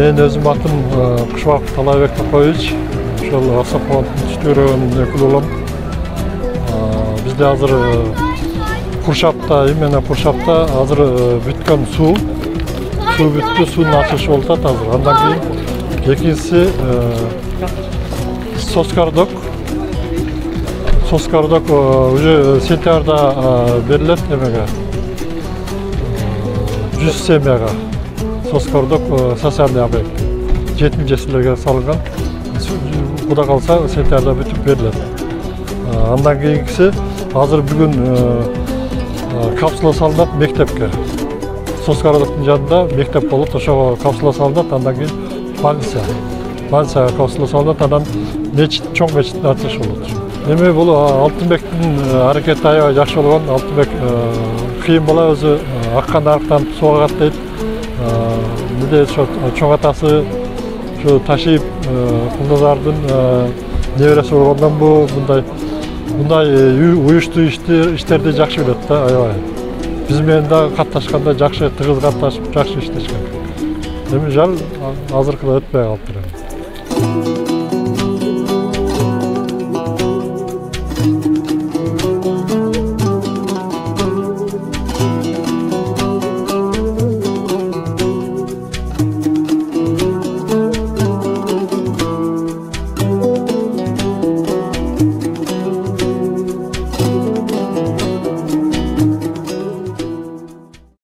Мен өзім атым Кушубаков Талайбек Токоевич. Ошол Аксакалдын түштөрүнүн өкүлү болом. Бизде азыр Куршапта, именно Куршапта азыр бүткөн суу бүттү, суунун ачышы болуп атат азыр. Андан кийин экинчиси Соскардок уже сентябрда берилет эмеге. 100 семьяга. Соскардок социальный объект. Жетим жесирлерге салынган. Куда калса сентябрда бүтүп берилет. Андан кийинкиси азыр бүгүн капсула салынат мектепке. Соскардоктун жанында мектеп болот, ошого капсула салынат, андан кийин больницага капсула салынат, анан чоң мечиттин ачышы болот. Эми бул Алтынбектин аракети аябай жакшы болгон. Алтынбек кыйын бола өзү аккан арыктан сууга каттайт. Мындай чоң атасы şu taşıyıp Кулназардын небереси болгондон мындай уюштуу иштерди жакшы билет да, аябай. Биз менен да катташканда жакшы, тыгыз катташып, жакшы иштешкен. Эми жал азыркыда өтпөй калыптыр.